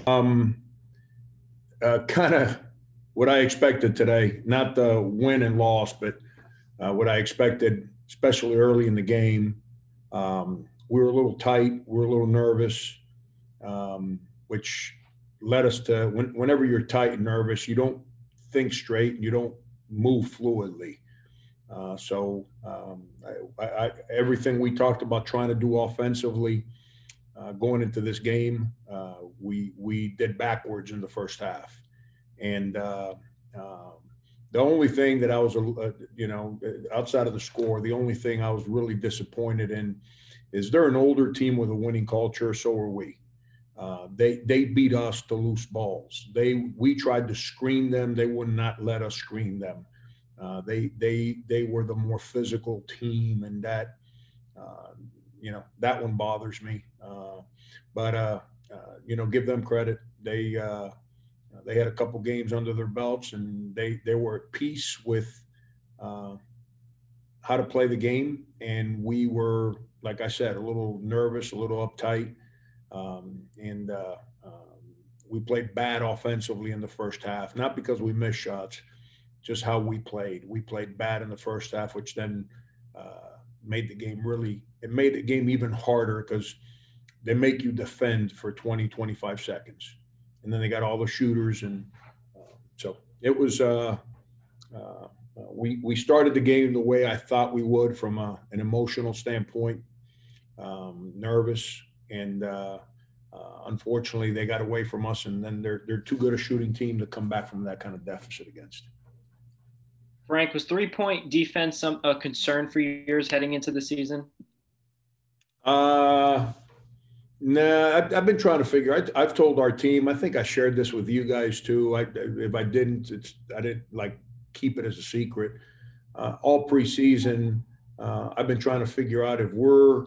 Um, kind of what I expected today, not the win and loss, but what I expected, especially early in the game. We were a little tight, we were a little nervous, which led us to whenever you're tight and nervous, you don't think straight, you don't move fluidly. Everything we talked about trying to do offensively going into this game, we did backwards in the first half, and the only thing that I was, outside of the score, the only thing I was really disappointed in is they're an older team with a winning culture. So are we. They beat us to loose balls. We tried to screen them. They would not let us screen them. They were the more physical team, and that that one bothers me. But give them credit. They had a couple games under their belts, and they were at peace with uh, how to play the game. And we were, like I said, a little nervous, a little uptight, and we played bad offensively in the first half. Not because we missed shots, just how we played. We played bad in the first half, which then made the game really. It made the game even harder because they make you defend for 20, 25 seconds, and then they got all the shooters, and so it was. We started the game the way I thought we would from an emotional standpoint, nervous, and unfortunately they got away from us, and then they're too good a shooting team to come back from that kind of deficit against. Frank, was 3-point defense a concern for yours heading into the season? Uh, Nah, I've been trying to figure. I've told our team. I think I shared this with you guys too. If I didn't, I didn't like keep it as a secret. All preseason, I've been trying to figure out if we're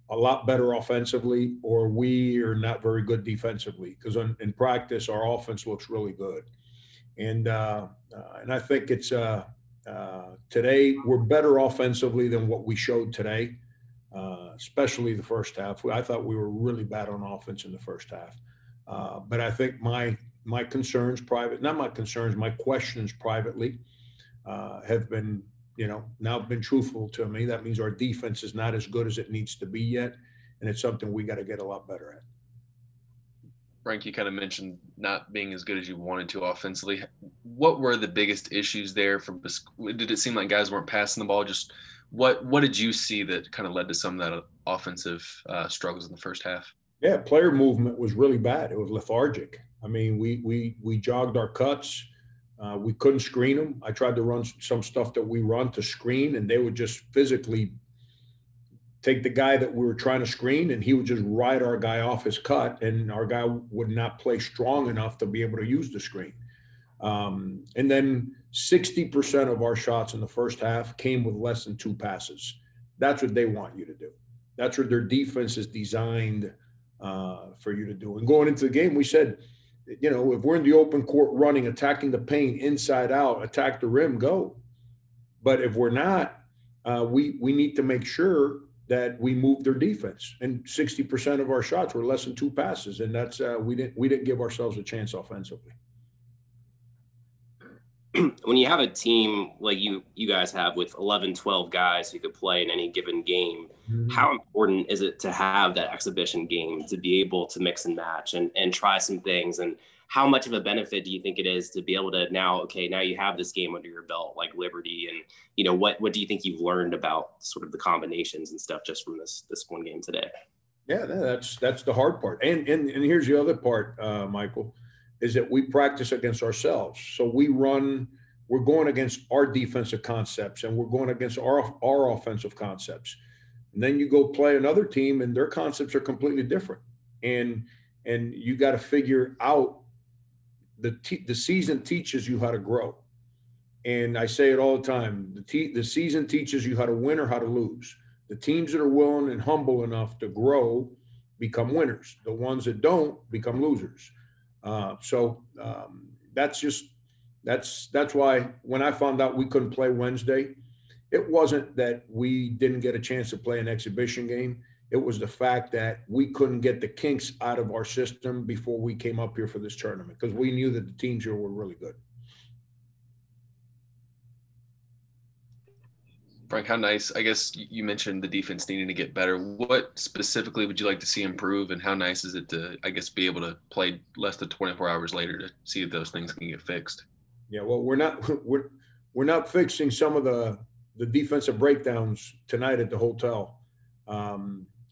a lot better offensively or we are not very good defensively. Because in practice, our offense looks really good, and I think it's today we're better offensively than what we showed today, especially the first half. I thought we were really bad on offense in the first half. But I think my concerns, not my concerns, my questions privately have been, now been truthful to me. That means our defense is not as good as it needs to be yet, and it's something we got to get a lot better at. Frank, you kind of mentioned not being as good as you wanted to offensively. What were the biggest issues there? Did it seem like guys weren't passing the ball? Just what did you see that kind of led to some of that offensive struggles in the first half? Yeah, player movement was really bad. It was lethargic. I mean, we jogged our cuts. We couldn't screen them. I tried to run some stuff that we run to screen, and they would just physically take the guy that we were trying to screen, and he would just ride our guy off his cut, and our guy would not play strong enough to be able to use the screen. And then 60% of our shots in the first half came with less than two passes. That's what they want you to do. That's what their defense is designed for you to do. And going into the game, we said, if we're in the open court running, attacking the paint, inside out, attack the rim, go. But if we're not, we need to make sure that we move their defense. And 60% of our shots were less than two passes, and that's we didn't give ourselves a chance offensively. When you have a team like you guys have with 11, 12 guys who could play in any given game, how important is it to have that exhibition game to be able to mix and match and try some things? And how much of a benefit do you think it is to be able to now you have this game under your belt, like Liberty, and what do you think you've learned about sort of the combinations and stuff just from this one game today? Yeah, that's the hard part. And here's the other part, Michael, is that we practice against ourselves. So we're going against our defensive concepts, and we're going against our offensive concepts. And then you go play another team, and their concepts are completely different. And you got to figure out the season teaches you how to grow. And I say it all the time: the season teaches you how to win or how to lose. The teams that are willing and humble enough to grow become winners. The ones that don't become losers. That's why when I found out we couldn't play Wednesday, it wasn't that we didn't get a chance to play an exhibition game. It was the fact that we couldn't get the kinks out of our system before we came up here for this tournament, because we knew that the teams here were really good. Frank, how nice. I guess you mentioned the defense needing to get better. What specifically would you like to see improve, and how nice is it to, I guess, be able to play less than 24 hours later to see if those things can get fixed? Yeah, well, we're not fixing some of the defensive breakdowns tonight at the hotel.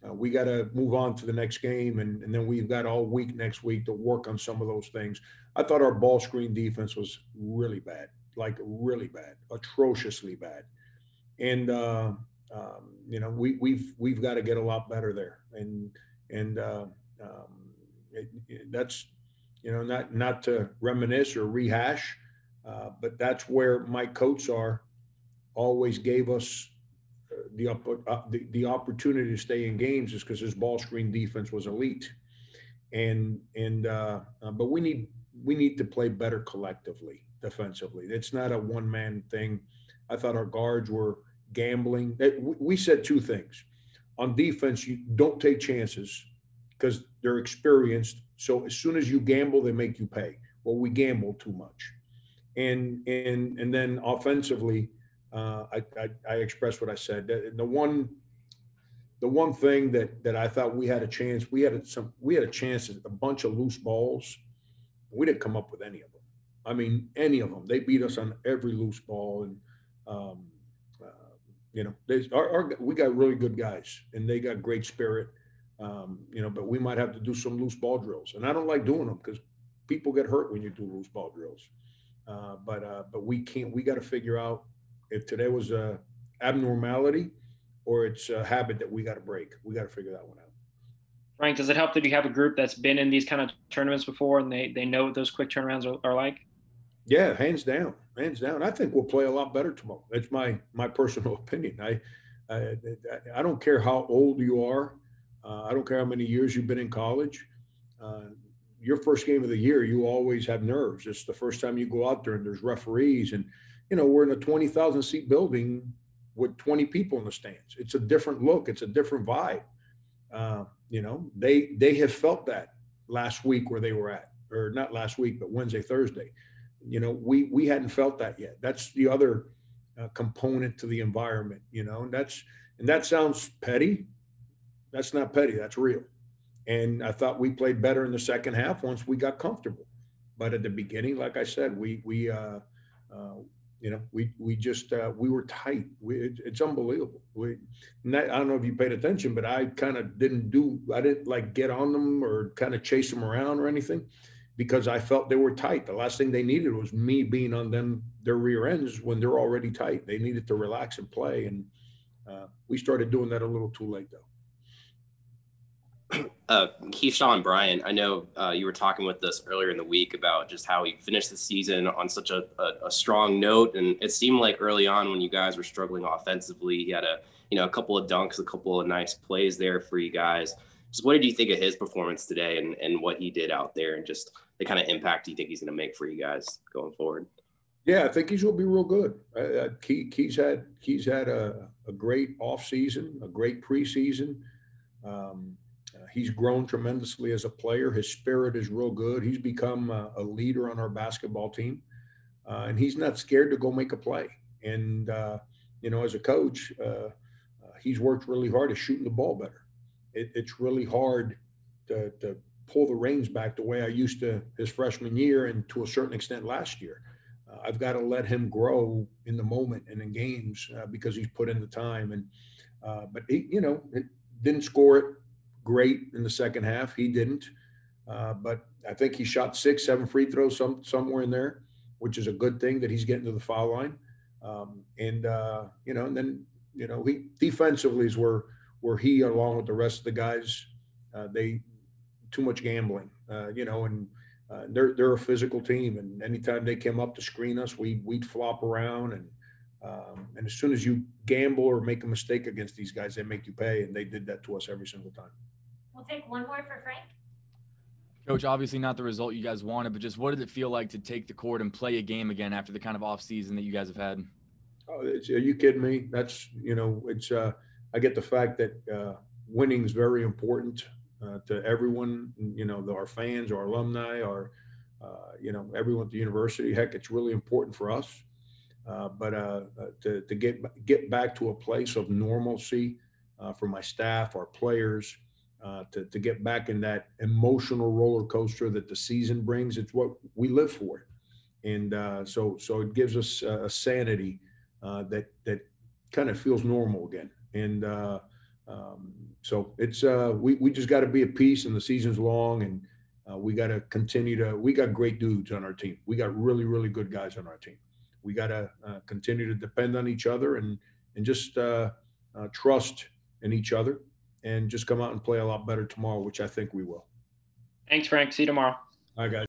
We got to move on to the next game, and then we've got all week next week to work on some of those things. I thought our ball screen defense was really bad, like really bad, atrociously bad. And we've got to get a lot better there, and that's not to reminisce or rehash, but that's where my coach always gave us the opportunity to stay in games, is because his ball screen defense was elite, but we need to play better collectively defensively. It's not a one-man thing. I thought our guards were gambling. We said two things. On defense, you don't take chances because they're experienced. So as soon as you gamble, they make you pay. Well, we gambled too much. And then offensively, I expressed what I said. The one thing that I thought we had a chance, we had a chance at a bunch of loose balls. We didn't come up with any of them. I mean, any of them. They beat us on every loose ball, and we got really good guys, and they got great spirit. But we might have to do some loose ball drills, and I don't like doing them because people get hurt when you do loose ball drills. But we can't. We got to figure out if today was a abnormality or it's a habit that we got to break. We got to figure that one out. Frank, does it help that you have a group that's been in these kind of tournaments before, and they know what those quick turnarounds are like? Yeah, hands down. I think we'll play a lot better tomorrow. It's my personal opinion. I don't care how old you are. I don't care how many years you've been in college. Your first game of the year, you always have nerves. It's the first time you go out there and there's referees, and we're in a 20,000 seat building with 20 people in the stands. It's a different look. It's a different vibe. They have felt that last week where they were at, or not last week, but Wednesday, Thursday. We hadn't felt that yet. That's the other component to the environment, and that sounds petty. That's not petty. That's real. And I thought we played better in the second half once we got comfortable. But at the beginning, like I said, we were tight. It's unbelievable. I don't know if you paid attention, but I kind of I didn't like get on them or kind of chase them around or anything, because I felt they were tight. The last thing they needed was me being on their rear ends when they're already tight. They needed to relax and play. And we started doing that a little too late, though. Keyshawn Bryant, I know you were talking with us earlier in the week about just how he finished the season on such a strong note. And it seemed like early on when you guys were struggling offensively, he had a couple of dunks, a couple of nice plays there for you guys. Just what did you think of his performance today and what he did out there, and just the kind of impact you think he's going to make for you guys going forward? Yeah, I think he's going to be real good. Key's had a great offseason, a great preseason. He's grown tremendously as a player. His spirit is real good. He's become a leader on our basketball team, and he's not scared to go make a play. And as a coach, he's worked really hard at shooting the ball better. It's really hard to pull the reins back the way I used to his freshman year, and to a certain extent last year. I've got to let him grow in the moment and in games because he's put in the time. And but he, it didn't score it great in the second half. He didn't. But I think he shot 6-7 free throws somewhere in there, which is a good thing that he's getting to the foul line. And then he defensively is where he, along with the rest of the guys, they too much gambling, and they're a physical team, and anytime they came up to screen us, we'd flop around, and as soon as you gamble or make a mistake against these guys, they make you pay, and they did that to us every single time. We'll take one more for Frank. Coach, obviously not the result you guys wanted, but just what did it feel like to take the court and play a game again after the kind of off season that you guys have had? Oh, are you kidding me? That's, I get the fact that winning is very important to everyone, our fans, our alumni, everyone at the university. Heck, it's really important for us. But to get back to a place of normalcy for my staff, our players, to get back in that emotional roller coaster that the season brings, it's what we live for. And so it gives us a sanity that kind of feels normal again. And so it's we just got to be at peace, and the season's long, and we got to continue we got great dudes on our team. We got really, really good guys on our team. We got to continue to depend on each other and just trust in each other, and just come out and play a lot better tomorrow, which I think we will. Thanks, Frank. See you tomorrow. All right, guys.